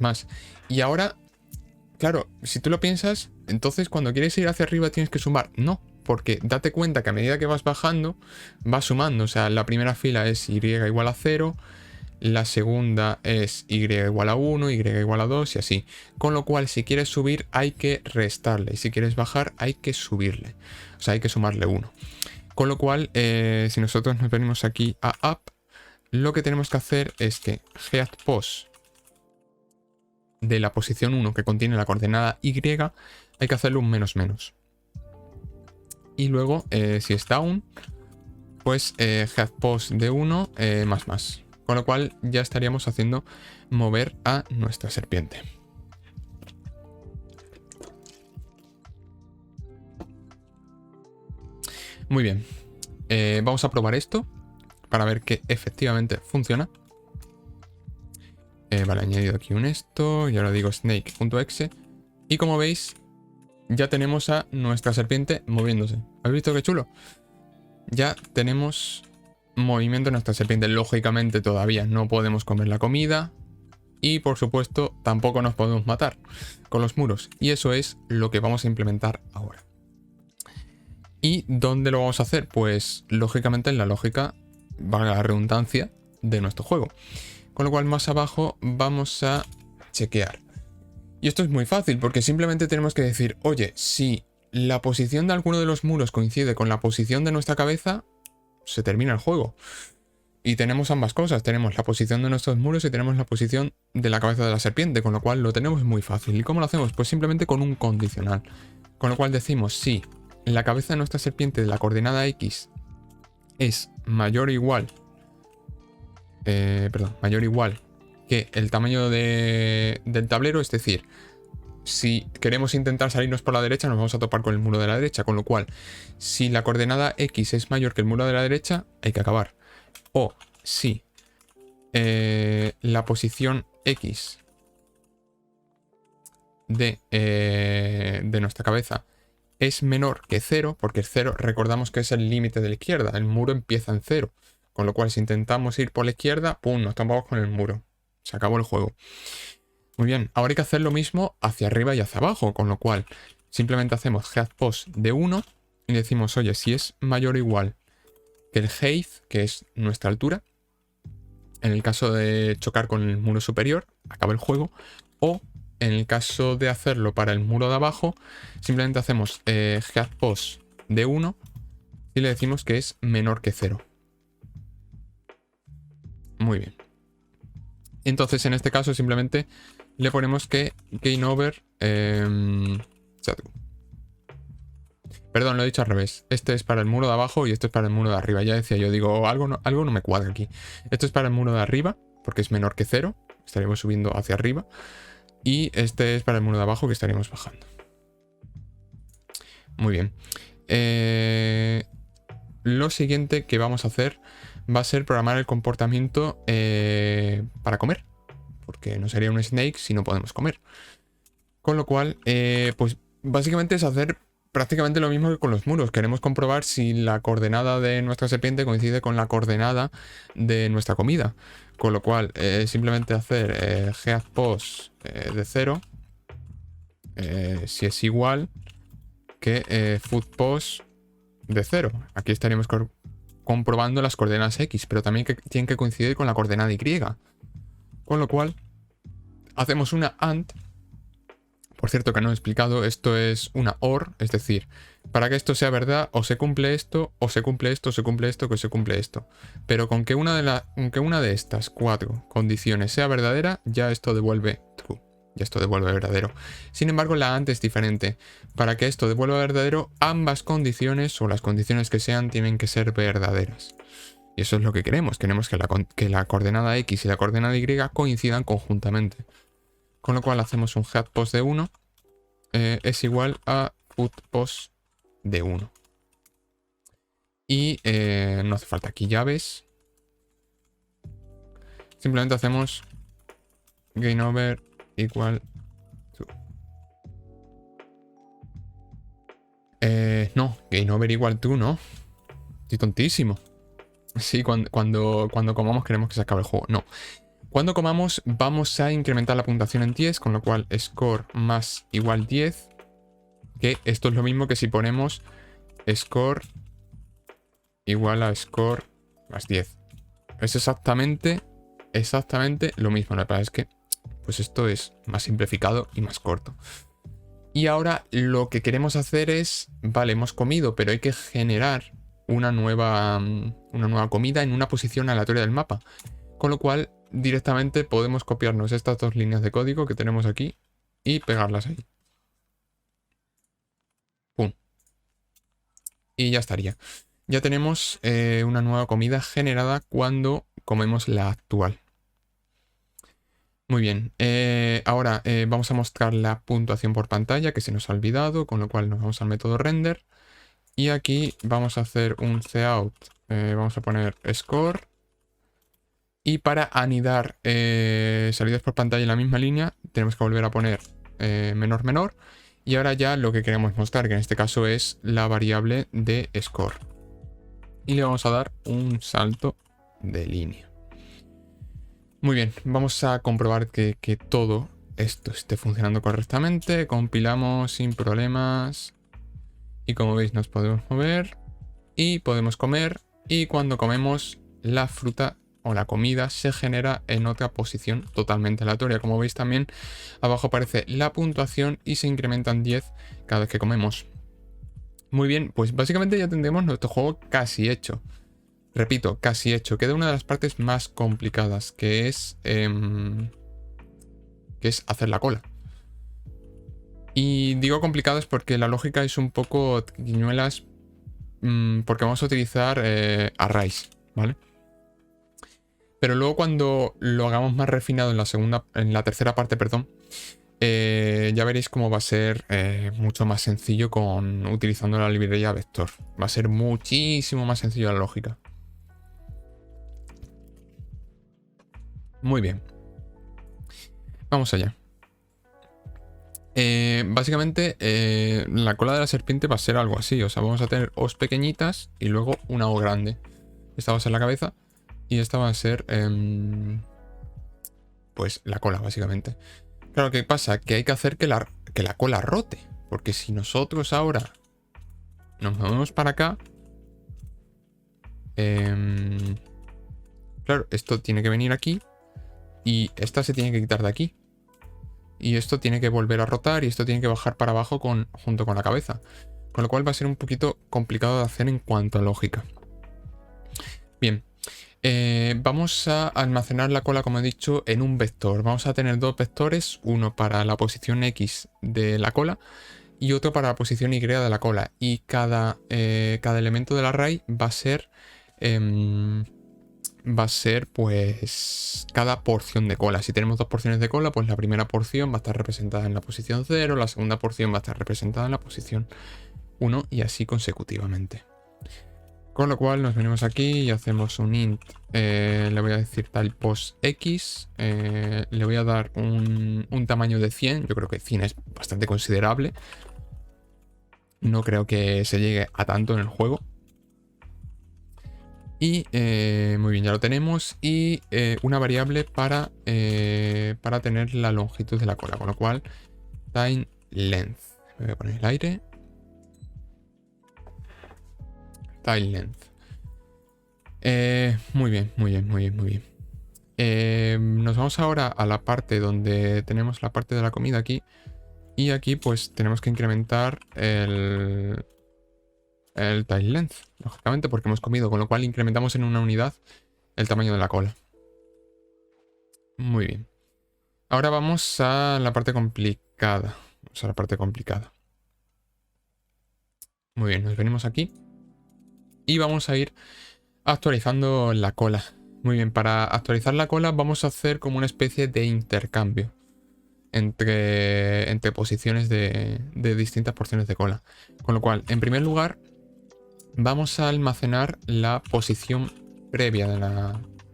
Más. Y ahora, claro, si tú lo piensas, entonces cuando quieres ir hacia arriba tienes que sumar. No, porque date cuenta que a medida que vas bajando, vas sumando. O sea, la primera fila es Y igual a 0. La segunda es y igual a 1, y igual a 2 y así. Con lo cual, si quieres subir, hay que restarle. Y si quieres bajar, hay que subirle. O sea, hay que sumarle 1. Con lo cual, si nosotros nos venimos aquí a Up, lo que tenemos que hacer es que headPos de la posición 1 que contiene la coordenada Y, hay que hacerle un menos menos. Y luego, si es down, pues headPos de 1 más más. Con lo cual ya estaríamos haciendo mover a nuestra serpiente. Muy bien. Vamos a probar esto para ver que efectivamente funciona. Vale, añadido aquí un esto. Y ahora digo snake.exe. Y como veis, ya tenemos a nuestra serpiente moviéndose. ¿Habéis visto qué chulo? Ya tenemos movimiento en nuestra serpiente. Lógicamente todavía no podemos comer la comida. Y por supuesto tampoco nos podemos matar con los muros. Y eso es lo que vamos a implementar ahora. ¿Y dónde lo vamos a hacer? Pues lógicamente en la lógica, valga la redundancia, de nuestro juego. Con lo cual más abajo vamos a chequear. Y esto es muy fácil porque simplemente tenemos que decir, oye, si la posición de alguno de los muros coincide con la posición de nuestra cabeza, se termina el juego. Y tenemos ambas cosas, tenemos la posición de nuestros muros y tenemos la posición de la cabeza de la serpiente, con lo cual lo tenemos muy fácil. ¿Y cómo lo hacemos? Pues simplemente con un condicional. Con lo cual decimos, si la cabeza de nuestra serpiente de la coordenada X es mayor o igual, mayor o igual que el tamaño del tablero, es decir, si queremos intentar salirnos por la derecha nos vamos a topar con el muro de la derecha, con lo cual si la coordenada X es mayor que el muro de la derecha, hay que acabar. O si la posición X de nuestra cabeza es menor que 0, porque el 0 recordamos que es el límite de la izquierda, el muro empieza en 0, con lo cual si intentamos ir por la izquierda, ¡pum!, nos topamos con el muro. Se acabó el juego. Muy bien, ahora hay que hacer lo mismo hacia arriba y hacia abajo, con lo cual simplemente hacemos headPos de 1 y decimos, oye, si es mayor o igual que el height, que es nuestra altura, en el caso de chocar con el muro superior, acaba el juego, o en el caso de hacerlo para el muro de abajo, simplemente hacemos headPos de 1 y le decimos que es menor que 0. Muy bien. Entonces, en este caso, simplemente le ponemos que GameOver... Perdón, lo he dicho al revés. Este es para el muro de abajo y este es para el muro de arriba. Ya decía yo, digo, algo no me cuadra aquí. Esto es para el muro de arriba, porque es menor que 0. Estaremos subiendo hacia arriba. Y este es para el muro de abajo, que estaríamos bajando. Muy bien. Lo siguiente que vamos a hacer va a ser programar el comportamiento para comer. Porque no sería un snake si no podemos comer. Con lo cual, pues básicamente es hacer prácticamente lo mismo que con los muros. Queremos comprobar si la coordenada de nuestra serpiente coincide con la coordenada de nuestra comida. Con lo cual, simplemente hacer headPos de 0 si es igual que foodPos de 0. Aquí estaríamos comprobando las coordenadas X, pero también tienen que coincidir con la coordenada Y. Con lo cual, hacemos una AND. Por cierto, que no he explicado, esto es una OR, es decir, para que esto sea verdad, o se cumple esto, o se cumple esto, o se cumple esto, o se cumple esto. Pero con que una de estas 4 condiciones sea verdadera, ya esto devuelve true, ya esto devuelve verdadero. Sin embargo, la AND es diferente. Para que esto devuelva verdadero, ambas condiciones, o las condiciones que sean, tienen que ser verdaderas. Y eso es lo que queremos. Queremos que la coordenada X y la coordenada Y coincidan conjuntamente. Con lo cual hacemos un headPos de 1 es igual a foodPos de 1. Y no hace falta aquí llaves. Simplemente hacemos GameOver igual to. No, GameOver igual to, no. Estoy tontísimo. Sí, cuando comamos queremos que se acabe el juego. No. Cuando comamos vamos a incrementar la puntuación en 10, con lo cual score más igual 10, que esto es lo mismo que si ponemos score igual a score más 10. Es exactamente exactamente lo mismo. Lo que pasa es que pues esto es más simplificado y más corto. Y ahora lo que queremos hacer es, vale, hemos comido, pero hay que generar una nueva comida en una posición aleatoria del mapa. Con lo cual directamente podemos copiarnos estas dos líneas de código que tenemos aquí y pegarlas ahí. ¡Pum! Y ya estaría. Ya tenemos una nueva comida generada cuando comemos la actual. Muy bien, ahora vamos a mostrar la puntuación por pantalla que se nos ha olvidado, con lo cual nos vamos al método render y aquí vamos a hacer un cout, vamos a poner score y para anidar salidas por pantalla en la misma línea tenemos que volver a poner menor menor y ahora ya lo que queremos mostrar, que en este caso es la variable de score y le vamos a dar un salto de línea. Muy bien, vamos a comprobar que todo esto esté funcionando correctamente. Compilamos sin problemas. Y como veis nos podemos mover. Y podemos comer. Y cuando comemos la fruta o la comida se genera en otra posición totalmente aleatoria. Como veis también abajo aparece la puntuación y se incrementan 10 cada vez que comemos. Muy bien, pues básicamente ya tendremos nuestro juego casi hecho. Repito, casi hecho. Queda una de las partes más complicadas, que es hacer la cola. Y digo complicadas porque la lógica es un poco triquiñuelas, porque vamos a utilizar arrays, ¿vale? Pero luego cuando lo hagamos más refinado en la tercera parte, perdón, ya veréis cómo va a ser mucho más sencillo utilizando la librería vector. Va a ser muchísimo más sencillo la lógica. Muy bien. Vamos allá. Básicamente, la cola de la serpiente va a ser algo así. O sea, vamos a tener os pequeñitas y luego una o grande. Esta va a ser la cabeza y esta va a ser, pues, la cola, básicamente. Claro, ¿qué pasa? Que hay que hacer que la cola rote. Porque si nosotros ahora nos movemos para acá, claro, esto tiene que venir aquí y esta se tiene que quitar de aquí. Y esto tiene que volver a rotar y esto tiene que bajar para abajo junto con la cabeza. Con lo cual va a ser un poquito complicado de hacer en cuanto a lógica. Bien, vamos a almacenar la cola, como he dicho, en un vector. Vamos a tener dos vectores, uno para la posición X de la cola y otro para la posición Y de la cola. Y cada elemento del array va a ser pues cada porción de cola. Si tenemos dos porciones de cola, pues la primera porción va a estar representada en la posición 0, la segunda porción va a estar representada en la posición 1 y así consecutivamente. Con lo cual nos venimos aquí y hacemos un int, le voy a decir tal post x, le voy a dar un tamaño de 100, yo creo que 100 es bastante considerable. No creo que se llegue a tanto en el juego. Y muy bien, ya lo tenemos. Y una variable para tener la longitud de la cola. Con lo cual, time length. Me voy a poner el aire. Time length. Muy bien, muy bien, muy bien, muy bien. Nos vamos ahora a la parte donde tenemos la parte de la comida aquí. Y aquí pues tenemos que incrementar el time length, lógicamente, porque hemos comido, con lo cual incrementamos en una unidad el tamaño de la cola. Muy bien. Ahora vamos a la parte complicada. Vamos a la parte complicada. Muy bien, nos venimos aquí. Y vamos a ir actualizando la cola. Muy bien, para actualizar la cola vamos a hacer como una especie de intercambio entre posiciones de distintas porciones de cola. Con lo cual, en primer lugar, vamos a almacenar la posición previa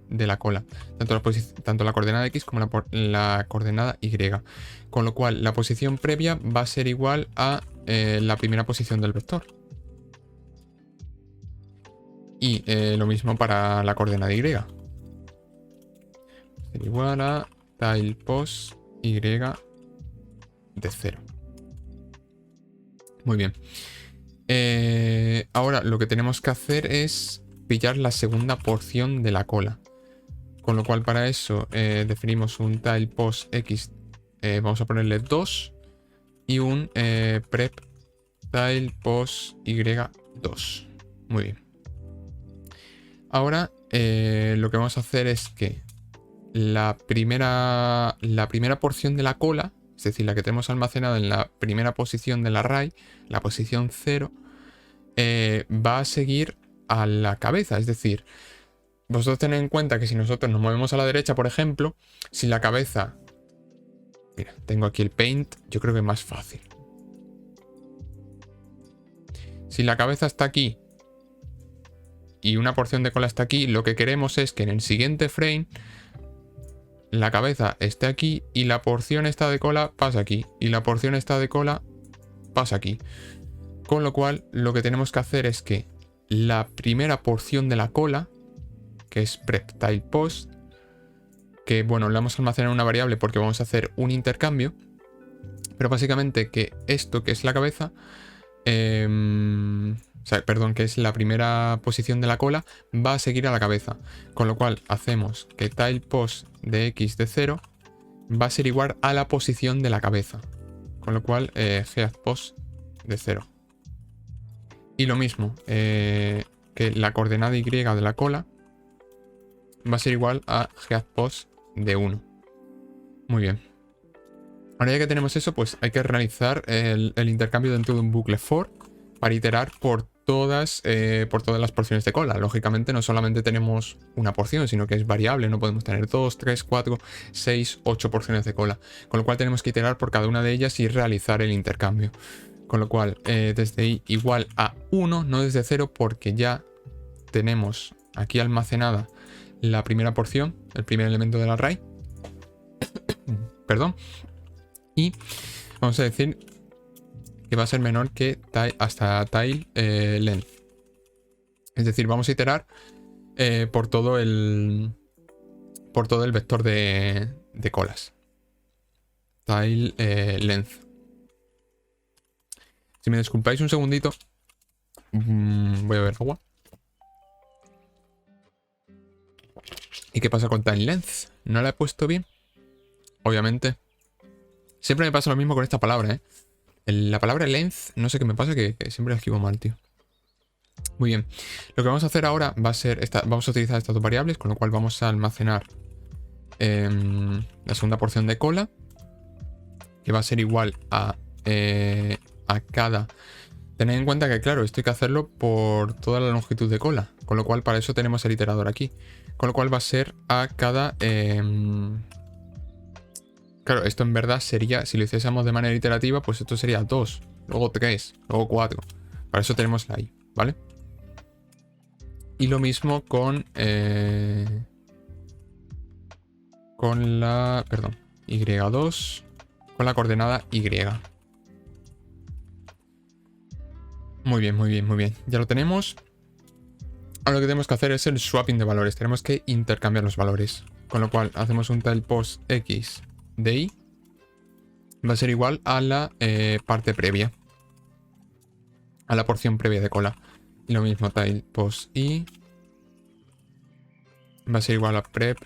de la cola, tanto la coordenada X como la coordenada Y. Con lo cual, la posición previa va a ser igual a la primera posición del vector. Y lo mismo para la coordenada Y. Ser igual a tile post Y de 0. Muy bien. Ahora lo que tenemos que hacer es pillar la segunda porción de la cola. Con lo cual para eso definimos un tile post x, vamos a ponerle 2 y un prep tile post y2. Muy bien. Ahora lo que vamos a hacer es que la primera porción de la cola, es decir, la que tenemos almacenada en la primera posición del array, la posición 0, va a seguir a la cabeza. Es decir, vosotros tened en cuenta que si nosotros nos movemos a la derecha, por ejemplo, si la cabeza... Mira, tengo aquí el paint, yo creo que es más fácil. Si la cabeza está aquí y una porción de cola está aquí, lo que queremos es que en el siguiente frame la cabeza esté aquí y la porción esta de cola pasa aquí. Y la porción esta de cola pasa aquí. Con lo cual, lo que tenemos que hacer es que la primera porción de la cola, que es prep tile post, que bueno, le vamos a almacenar una variable porque vamos a hacer un intercambio, pero básicamente que esto que es la cabeza, que es la primera posición de la cola, va a seguir a la cabeza. Con lo cual hacemos que tile post de x de 0 va a ser igual a la posición de la cabeza. Con lo cual geadd post de 0. Y lo mismo, que la coordenada y de la cola va a ser igual a geadd post de 1. Muy bien. Ahora ya que tenemos eso, pues hay que realizar el intercambio dentro de un bucle for para iterar por todas las porciones de cola. Lógicamente no solamente tenemos una porción, sino que es variable. No podemos tener 2, 3, 4, 6, 8 porciones de cola. Con lo cual tenemos que iterar por cada una de ellas y realizar el intercambio. Con lo cual, desde i igual a 1, no desde 0, porque ya tenemos aquí almacenada la primera porción, el primer elemento del array. Perdón. Y vamos a decir que va a ser menor que hasta tile length. Es decir, vamos a iterar por todo el vector de colas. Tile length. Si me disculpáis un segundito, voy a beber agua. ¿Y qué pasa con tile length? ¿No la he puesto bien? Obviamente. Siempre me pasa lo mismo con esta palabra, ¿eh? La palabra length, no sé qué me pasa, que siempre la escribo mal, tío. Muy bien. Lo que vamos a hacer ahora va a ser... vamos a utilizar estas dos variables, con lo cual vamos a almacenar la segunda porción de cola, que va a ser igual a cada... Tened en cuenta que, claro, esto hay que hacerlo por toda la longitud de cola, con lo cual para eso tenemos el iterador aquí. Con lo cual va a ser a cada... Claro, esto en verdad sería, si lo hiciésemos de manera iterativa, pues esto sería 2, luego 3, luego 4. Para eso tenemos la i, ¿vale? Y lo mismo con la, perdón, y2, con la coordenada y. Muy bien, muy bien, muy bien. Ya lo tenemos. Ahora lo que tenemos que hacer es el swapping de valores. Tenemos que intercambiar los valores. Con lo cual hacemos un tile post x de i. Va a ser igual a la parte previa. A la porción previa de cola. Y lo mismo, tile post i. Va a ser igual a prep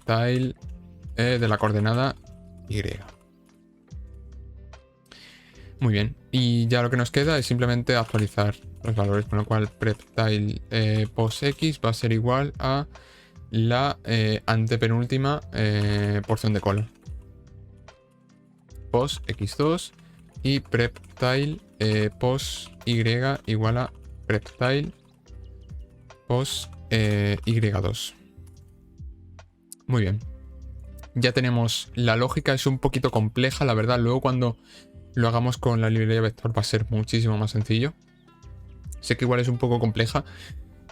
tile de la coordenada y. Muy bien. Y ya lo que nos queda es simplemente actualizar los valores. Con lo cual prep tile post x va a ser igual a la antepenúltima porción de cola. Post x2 y prep tile post y igual a prep tile post y2. Muy bien. Ya tenemos la lógica, es un poquito compleja, la verdad. Luego cuando lo hagamos con la librería vector va a ser muchísimo más sencillo. Sé que igual es un poco compleja,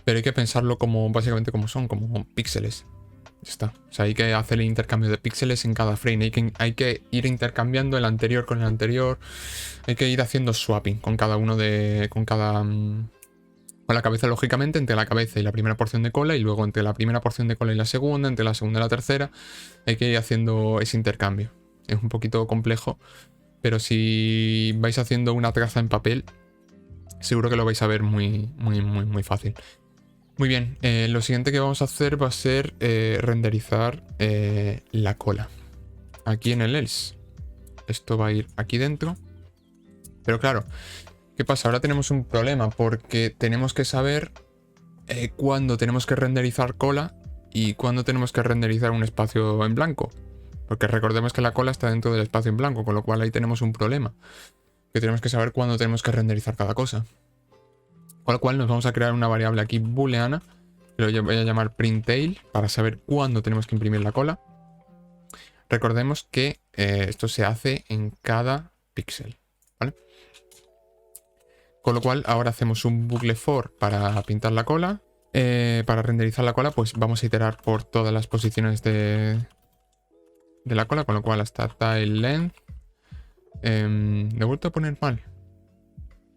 pero hay que pensarlo como básicamente como son, como píxeles. Ya está. O sea, hay que hacer el intercambio de píxeles en cada frame. Hay que ir intercambiando el anterior con el anterior. Hay que ir haciendo swapping con cada uno de... Con la cabeza, lógicamente, entre la cabeza y la primera porción de cola. Y luego entre la primera porción de cola y la segunda. Entre la segunda y la tercera. Hay que ir haciendo ese intercambio. Es un poquito complejo. Pero si vais haciendo una traza en papel, seguro que lo vais a ver muy, muy, muy, muy fácil. Muy bien, lo siguiente que vamos a hacer va a ser renderizar la cola. Aquí en el else. Esto va a ir aquí dentro. Pero claro, ¿qué pasa? Ahora tenemos un problema porque tenemos que saber cuándo tenemos que renderizar cola y cuándo tenemos que renderizar un espacio en blanco. Porque recordemos que la cola está dentro del espacio en blanco, con lo cual ahí tenemos un problema. Que tenemos que saber cuándo tenemos que renderizar cada cosa. Con lo cual nos vamos a crear una variable aquí booleana, que lo voy a llamar printTail, para saber cuándo tenemos que imprimir la cola. Recordemos que esto se hace en cada píxel, ¿vale? Con lo cual ahora hacemos un bucle for para pintar la cola. Para renderizar la cola, pues vamos a iterar por todas las posiciones de la cola, con lo cual hasta tile length. ¿Le he vuelto a poner mal?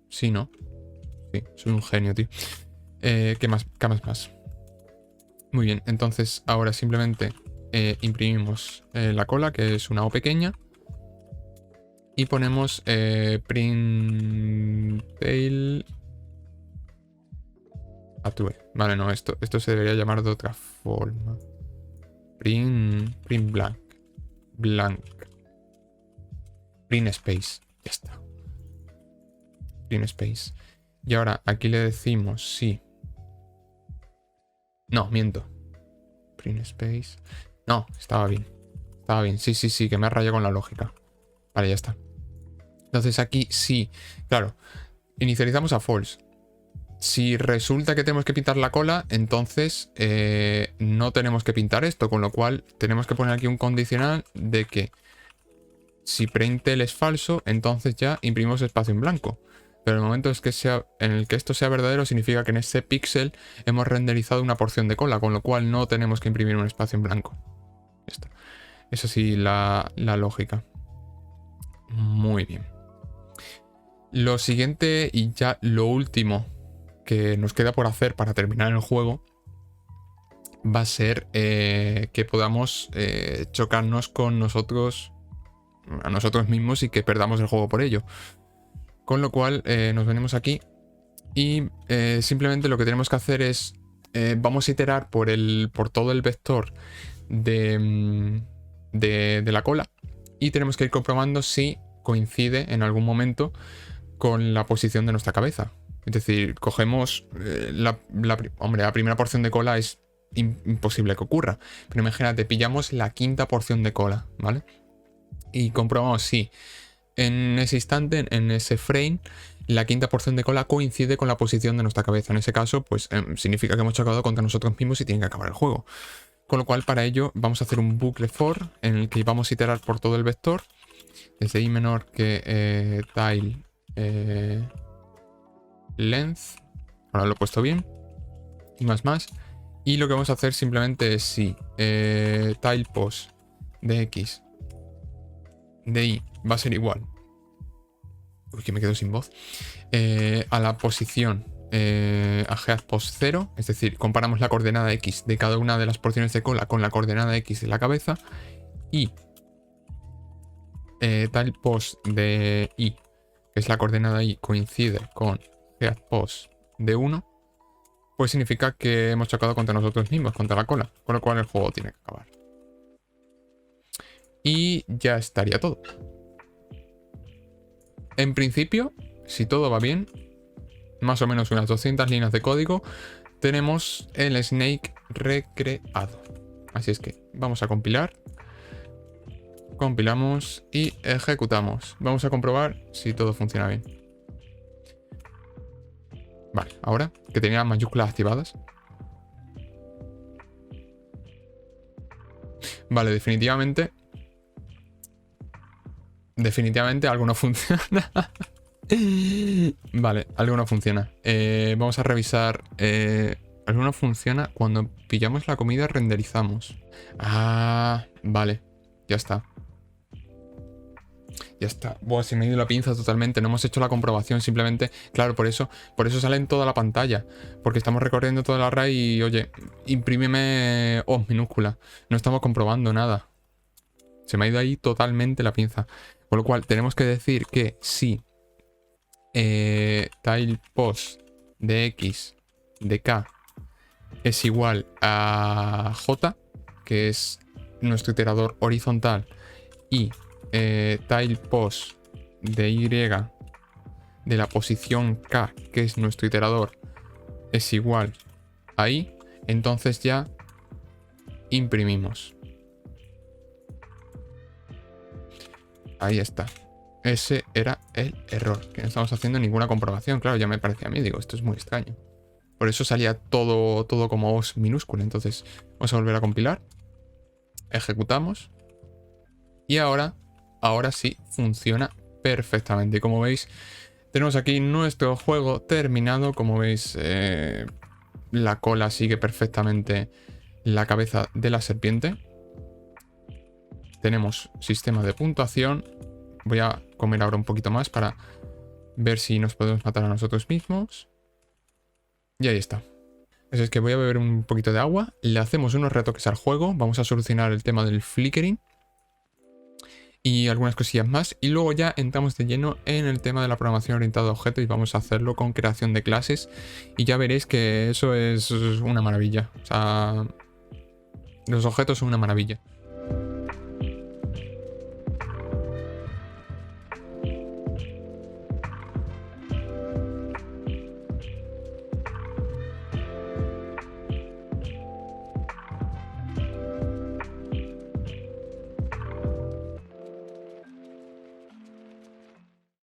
Sí, ¿no? Sí, soy un genio, tío. ¿Qué más? ¿Qué más? Muy bien, entonces ahora simplemente imprimimos la cola, que es una O pequeña. Y ponemos print tail a true. Vale, no, esto se debería llamar de otra forma. Print blank. Print space. Ya está. Print space. Y ahora aquí le decimos sí. No, miento. Print space. No, estaba bien. Estaba bien. Sí, que me ha rayado con la lógica. Vale, ya está. Entonces aquí sí. Claro. Inicializamos a false. Si resulta que tenemos que pintar la cola, entonces no tenemos que pintar esto, con lo cual tenemos que poner aquí un condicional de que si printTail es falso, entonces ya imprimimos espacio en blanco. Pero en el momento en el que esto sea verdadero, significa que en ese píxel hemos renderizado una porción de cola, con lo cual no tenemos que imprimir un espacio en blanco. Ya está. Es así la lógica. Muy bien. Lo siguiente y ya lo último que nos queda por hacer para terminar el juego va a ser que podamos chocarnos con a nosotros mismos y que perdamos el juego por ello. Con lo cual nos venimos aquí y simplemente lo que tenemos que hacer es vamos a iterar por todo el vector de la cola y tenemos que ir comprobando si coincide en algún momento con la posición de nuestra cabeza. Es decir, cogemos la primera porción de cola es imposible que ocurra. Pero imagínate, pillamos la quinta porción de cola, ¿vale? Y comprobamos si en ese instante, en ese frame, la quinta porción de cola coincide con la posición de nuestra cabeza. En ese caso, pues significa que hemos chocado contra nosotros mismos y tiene que acabar el juego. Con lo cual, para ello, vamos a hacer un bucle for en el que vamos a iterar por todo el vector. Desde i menor que tile length. Ahora lo he puesto bien. Y más. Y lo que vamos a hacer simplemente es si tile pos de x de y va a ser igual. Uy, que me quedo sin voz. A la posición a geadpost 0. Es decir, comparamos la coordenada x de cada una de las porciones de cola con la coordenada x de la cabeza. Y tile pos de y, que es la coordenada y, coincide con geadpost de 1. Pues significa que hemos chocado contra nosotros mismos, contra la cola. Con lo cual el juego tiene que acabar. Y ya estaría todo. En principio, si todo va bien, más o menos unas 200 líneas de código, tenemos el Snake recreado. Así es que vamos a compilar. Compilamos y ejecutamos. Vamos a comprobar si todo funciona bien. Vale, ahora que tenía mayúsculas activadas. Vale, definitivamente algo no funciona. Vale, algo no funciona. Vamos a revisar. Algo no funciona. Cuando pillamos la comida renderizamos. Ah, vale. Ya está. Ya está. Buah, se me ha ido la pinza totalmente. No hemos hecho la comprobación. Simplemente, claro, por eso sale en toda la pantalla. Porque estamos recorriendo toda la array y, oye, imprímeme O minúscula. No estamos comprobando nada. Se me ha ido ahí totalmente la pinza. Con lo cual, tenemos que decir que si tile pos de x de k es igual a J, que es nuestro iterador horizontal, y tilePos de Y de la posición K, que es nuestro iterador, es igual a I, entonces ya imprimimos. Ahí está. Ese era el error, que no estamos haciendo ninguna comprobación. Claro, ya me parecía a mí, digo, esto es muy extraño. Por eso salía todo como os minúscula. Entonces, vamos a volver a compilar. Ejecutamos. Y ahora sí funciona perfectamente. Y como veis, tenemos aquí nuestro juego terminado. Como veis, la cola sigue perfectamente la cabeza de la serpiente. Tenemos sistema de puntuación. Voy a comer ahora un poquito más para ver si nos podemos matar a nosotros mismos. Y ahí está. Así es que voy a beber un poquito de agua. Le hacemos unos retoques al juego. Vamos a solucionar el tema del flickering. Y algunas cosillas más. Y luego ya entramos de lleno en el tema de la programación orientada a objetos. Y vamos a hacerlo con creación de clases. Y ya veréis que eso es una maravilla. O sea, los objetos son una maravilla.